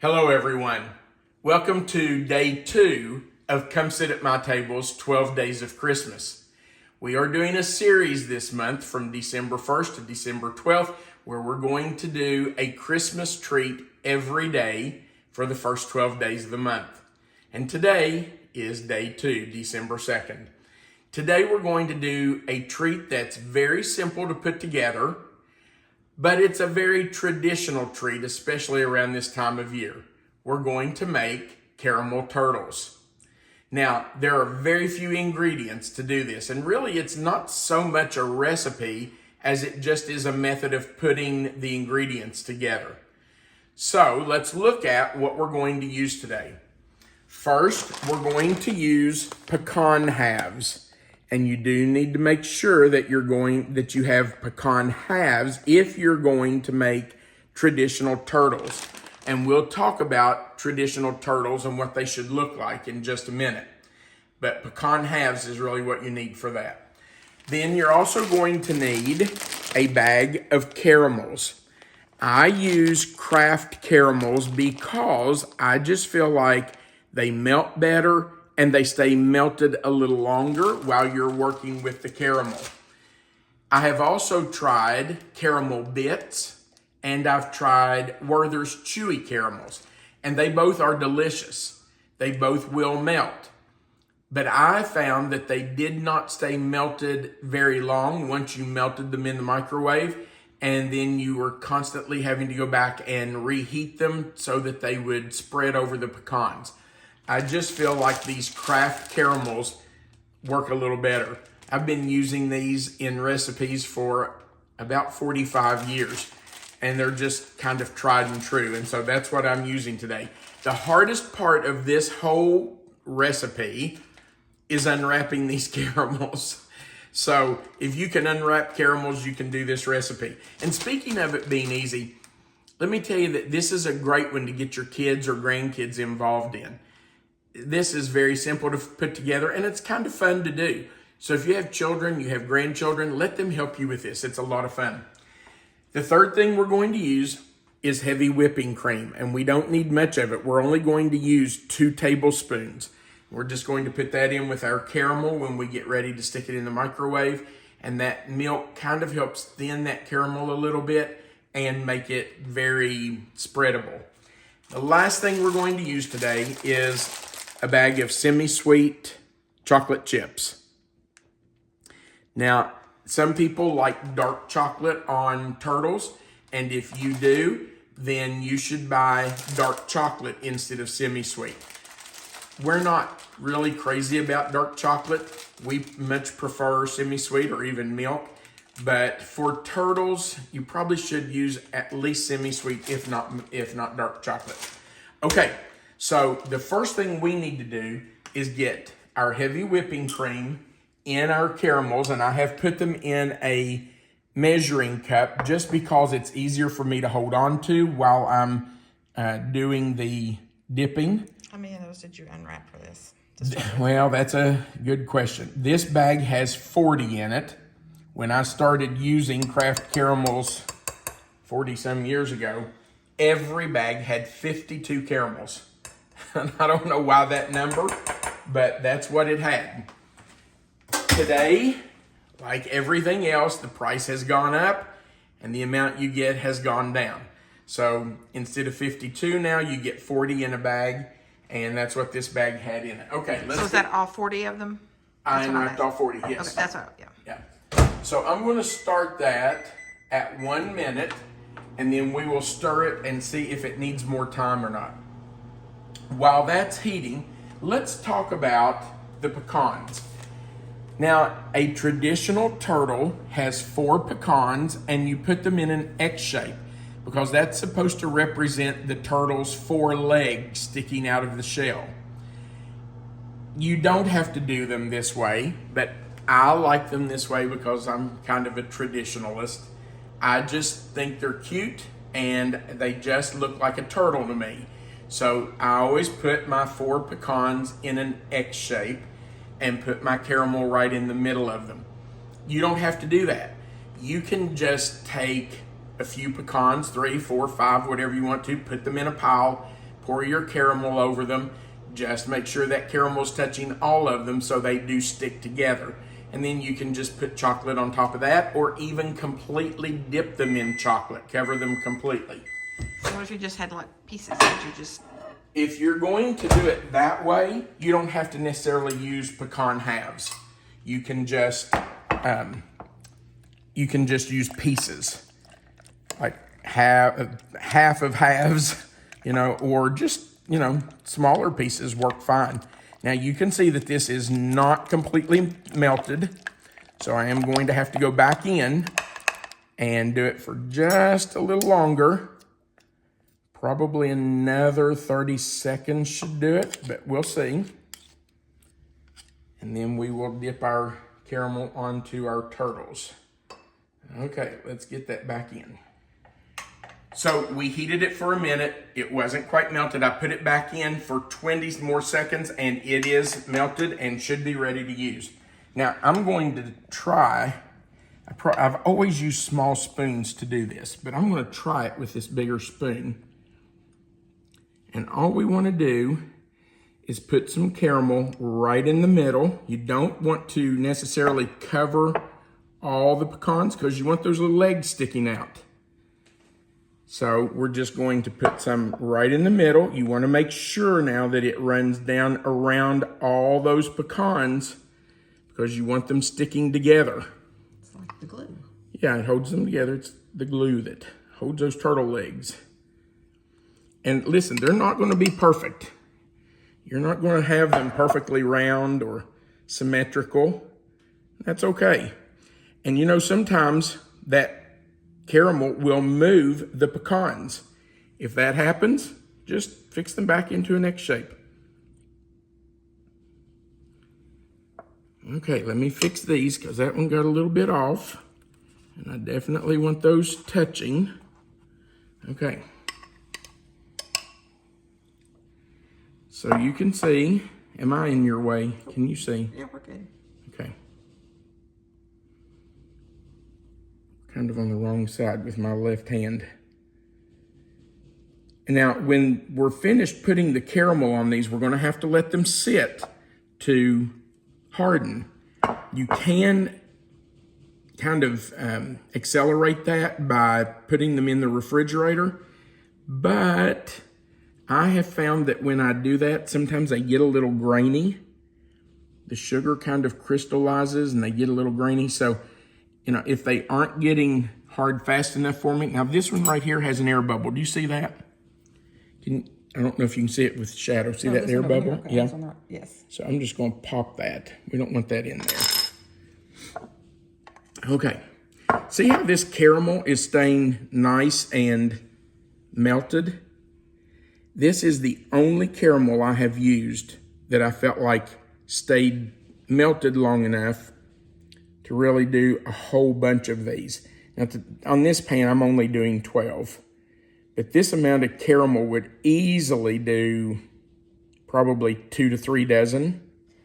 Hello everyone. Welcome to day 2 of Come Sit at My Table's 12 Days of Christmas. We are doing a series this month from December 1st to December 12th where we're going to do a Christmas treat every day for the first 12 days of the month. And today is day 2, December 2nd. Today we're going to do a treat that's very simple to put together, but it's a very traditional treat, especially around this time of year. We're going to make caramel turtles. Now, there are very few ingredients to do this, and really it's not so much a recipe as it just is a method of putting the ingredients together. So let's look at what we're going to use today. First, we're going to use pecan halves. And you do need to make sure that you have pecan halves if you're going to make traditional turtles. And we'll talk about traditional turtles and what they should look like in just a minute. But pecan halves is really what you need for that. Then you're also going to need a bag of caramels. I use Kraft caramels because I just feel like they melt better and they stay melted a little longer while you're working with the caramel. I have also tried caramel bits, and I've tried Werther's chewy caramels, and they both are delicious. They both will melt. But I found that they did not stay melted very long once you melted them in the microwave, and then you were constantly having to go back and reheat them so that they would spread over the pecans. I just feel like these Kraft caramels work a little better. I've been using these in recipes for about 45 years, and they're just kind of tried and true, and so that's what I'm using today. The hardest part of this whole recipe is unwrapping these caramels. So if you can unwrap caramels, you can do this recipe. And speaking of it being easy, let me tell you that this is a great one to get your kids or grandkids involved in. This is very simple to put together, and it's kind of fun to do. So if you have children, you have grandchildren, let them help you with this. It's a lot of fun. The third thing we're going to use is heavy whipping cream, and we don't need much of it. We're only going to use 2 tablespoons. We're just going to put that in with our caramel when we get ready to stick it in the microwave, and that milk kind of helps thin that caramel a little bit and make it very spreadable. The last thing we're going to use today is a bag of semi-sweet chocolate chips. Now, some people like dark chocolate on turtles, and if you do, then you should buy dark chocolate instead of semi-sweet. We're not really crazy about dark chocolate. We much prefer semi-sweet or even milk, but for turtles, you probably should use at least semi-sweet, if not dark chocolate. Okay. So the first thing we need to do is get our heavy whipping cream in our caramels, and I have put them in a measuring cup just because it's easier for me to hold on to while I'm doing the dipping. How many of those did you unwrap for this? Well, that's a good question. This bag has 40 in it. When I started using Kraft caramels 40 some years ago, every bag had 52 caramels. I don't know why that number, but that's what it had. Today, like everything else, the price has gone up and the amount you get has gone down. So instead of 52 now, you get 40 in a bag, and that's what this bag had in it. Okay, so is that all 40 of them? I unwrapped all 40, yes. Okay, that's all, yeah. Yeah. So I'm going to start that at 1 minute, and then we will stir it and see if it needs more time or not. While that's heating, let's talk about the pecans. Now, a traditional turtle has 4 pecans, and you put them in an X shape because that's supposed to represent the turtle's 4 legs sticking out of the shell. You don't have to do them this way, but I like them this way because I'm kind of a traditionalist. I just think they're cute, and they just look like a turtle to me. So I always put my 4 pecans in an X shape and put my caramel right in the middle of them. You don't have to do that. You can just take a few pecans, 3, 4, 5, whatever you want to, put them in a pile, pour your caramel over them. Just make sure that caramel's touching all of them so they do stick together. And then you can just put chocolate on top of that, or even completely dip them in chocolate. Cover them completely. So what if you just had like pieces that you just... If you're going to do it that way, you don't have to necessarily use pecan halves. You can just use pieces, like half of halves, or just, smaller pieces work fine. Now you can see that this is not completely melted, so I am going to have to go back in and do it for just a little longer. Probably another 30 seconds should do it, but we'll see. And then we will dip our caramel onto our turtles. Okay, let's get that back in. So we heated it for a minute. It wasn't quite melted. I put it back in for 20 more seconds and it is melted and should be ready to use. Now I'm going to try, I've always used small spoons to do this, but I'm going to try it with this bigger spoon. And all we want to do is put some caramel right in the middle. You don't want to necessarily cover all the pecans because you want those little legs sticking out. So we're just going to put some right in the middle. You want to make sure now that it runs down around all those pecans because you want them sticking together. It's like the glue. Yeah, it holds them together. It's the glue that holds those turtle legs. And listen, they're not going to be perfect. You're not going to have them perfectly round or symmetrical. That's okay. And sometimes that caramel will move the pecans. If that happens, just fix them back into a next shape. Okay, let me fix these because that one got a little bit off. And I definitely want those touching. Okay. So you can see, am I in your way? Can you see? Yeah, we're good. Okay. Kind of on the wrong side with my left hand. And now when we're finished putting the caramel on these, we're going to have to let them sit to harden. You can kind of accelerate that by putting them in the refrigerator, but I have found that when I do that, sometimes they get a little grainy. The sugar kind of crystallizes and they get a little grainy. So, if they aren't getting hard fast enough for me. Now this one right here has an air bubble. Do you see that? I don't know if you can see it with shadow. See that air bubble? Okay. Yeah. Yes. So I'm just going to pop that. We don't want that in there. Okay. See how this caramel is staying nice and melted? This is the only caramel I have used that I felt like stayed melted long enough to really do a whole bunch of these. Now on this pan, I'm only doing 12. But this amount of caramel would easily do probably 2 to 3 dozen.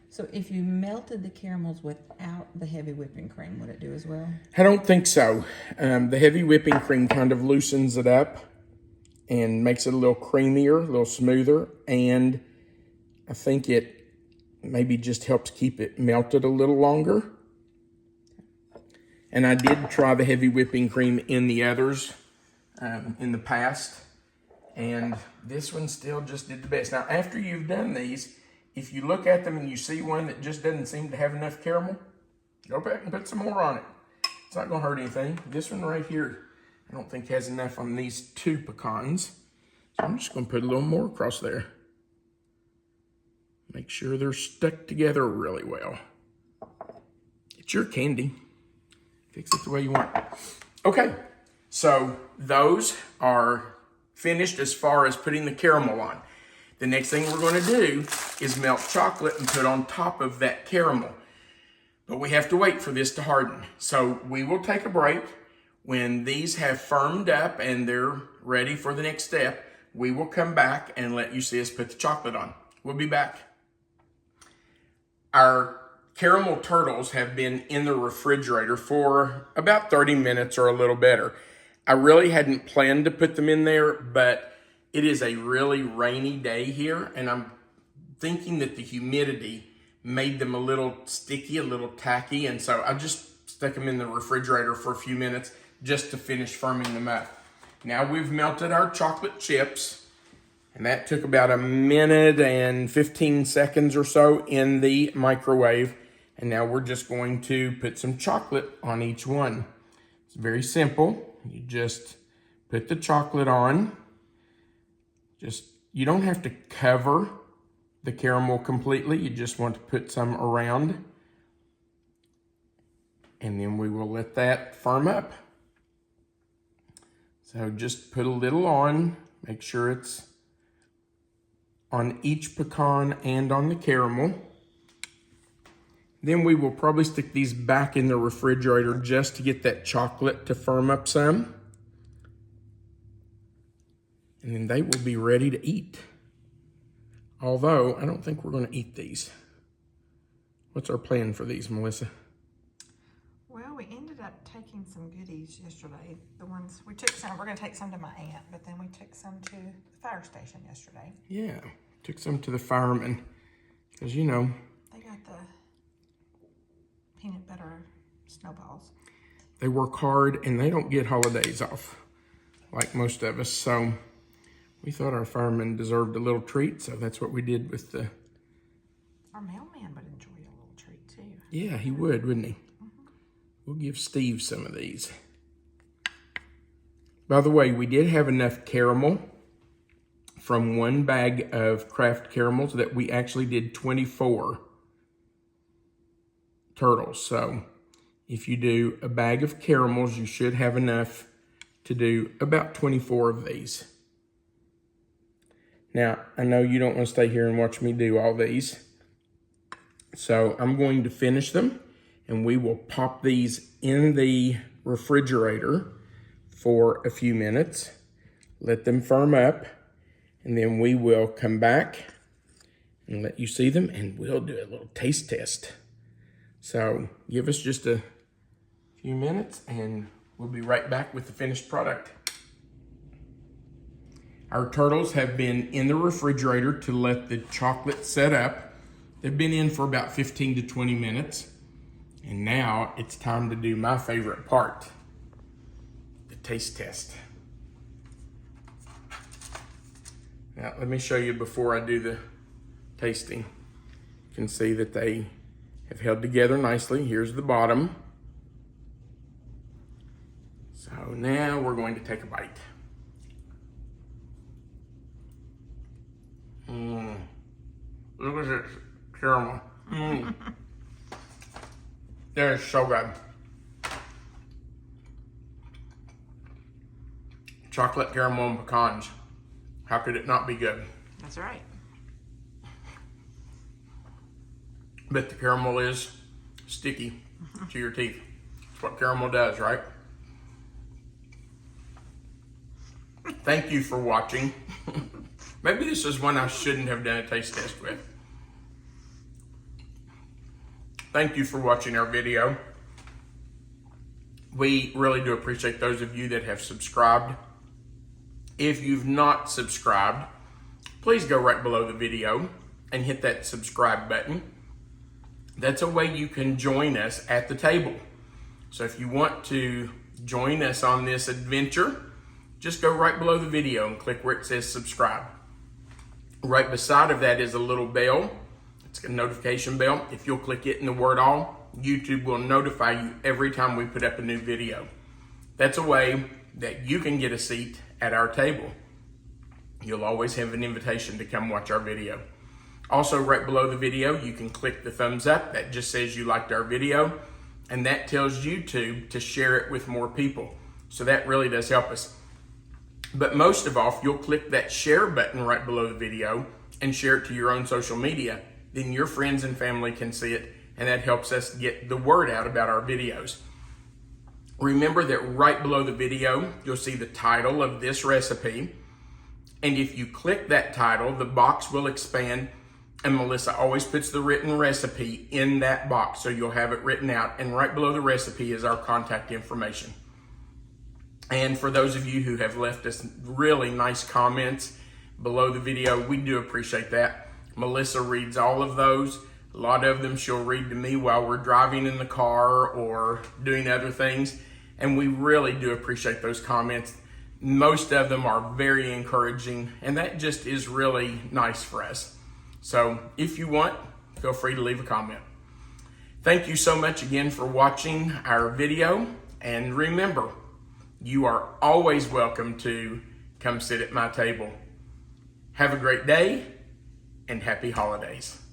So if you melted the caramels without the heavy whipping cream, would it do as well? I don't think so. The heavy whipping cream kind of loosens it up and makes it a little creamier, a little smoother, and I think it maybe just helps keep it melted a little longer. And I did try the heavy whipping cream in the others in the past, and this one still just did the best. Now, after you've done these, if you look at them and you see one that just doesn't seem to have enough caramel, go back and put some more on it. It's not going to hurt anything. This one right here, I don't think has enough on these 2 pecans. So I'm just going to put a little more across there. Make sure they're stuck together really well. It's your candy. Fix it the way you want. Okay, so those are finished as far as putting the caramel on. The next thing we're going to do is melt chocolate and put on top of that caramel. But we have to wait for this to harden. So we will take a break. When these have firmed up and they're ready for the next step, we will come back and let you see us put the chocolate on. We'll be back. Our caramel turtles have been in the refrigerator for about 30 minutes or a little better. I really hadn't planned to put them in there, but It is a really rainy day here, and I'm thinking that the humidity made them a little sticky, a little tacky, and so I just stuck them in the refrigerator for a few minutes just to finish firming them up. Now we've melted our chocolate chips, and that took about 1 minute and 15 seconds or so in the microwave. And now we're just going to put some chocolate on each one. It's very simple. You just put the chocolate on. You don't have to cover the caramel completely. You just want to put some around. And then we will let that firm up. So just put a little on. Make sure it's on each pecan and on the caramel. Then we will probably stick these back in the refrigerator just to get that chocolate to firm up some. And then they will be ready to eat. Although, I don't think we're going to eat these. What's our plan for these, Melissa? Well, we ended up taking some goodies yesterday. The ones we took some, we're going to take some to my aunt, but then we took some to the fire station yesterday. Yeah, took some to the firemen. Because, you know, they got the peanut butter snowballs. They work hard and they don't get holidays off like most of us. So we thought our firemen deserved a little treat. So that's what we did with the... Our mailman would enjoy a little treat too. Yeah, he would, wouldn't he? Mm-hmm. We'll give Steve some of these. By the way, we did have enough caramel from one bag of Kraft caramels that we actually did 24 turtles. So if you do a bag of caramels, you should have enough to do about 24 of these. Now, I know you don't want to stay here and watch me do all these. So I'm going to finish them, and we will pop these in the refrigerator for a few minutes, let them firm up, and then we will come back and let you see them, and we'll do a little taste test. So give us just a few minutes and we'll be right back with the finished product. Our turtles have been in the refrigerator to let the chocolate set up. They've been in for about 15 to 20 minutes. And now it's time to do my favorite part, the taste test. Now let me show you before I do the tasting. You can see that they have held together nicely. Here's the bottom. So now we're going to take a bite. Look at this caramel. That is so good. Chocolate, caramel, and pecans. How could it not be good? That's right. But the caramel is sticky to your teeth. That's what caramel does, right? Thank you for watching. Maybe this is one I shouldn't have done a taste test with. Thank you for watching our video. We really do appreciate those of you that have subscribed. If you've not subscribed, please go right below the video and hit that subscribe button. That's a way you can join us at the table. So if you want to join us on this adventure, just go right below the video and click where it says subscribe. Right beside of that is a little bell. It's a notification bell. If you'll click it in the word all, YouTube will notify you every time we put up a new video. That's a way that you can get a seat at our table. You'll always have an invitation to come watch our video. Also, right below the video, you can click the thumbs up. That just says you liked our video, and that tells YouTube to share it with more people. So that really does help us. But most of all, if you'll click that share button right below the video and share it to your own social media, then your friends and family can see it, and that helps us get the word out about our videos. Remember that right below the video, you'll see the title of this recipe. And if you click that title, the box will expand, and Melissa always puts the written recipe in that box, so you'll have it written out. And right below the recipe is our contact information. And for those of you who have left us really nice comments below the video. We do appreciate that. Melissa reads all of those. A lot of them she'll read to me while we're driving in the car or doing other things. And we really do appreciate those comments. Most of them are very encouraging, and that just is really nice for us. So if you want, feel free to leave a comment. Thank you so much again for watching our video. And remember, you are always welcome to come sit at my table. Have a great day and happy holidays.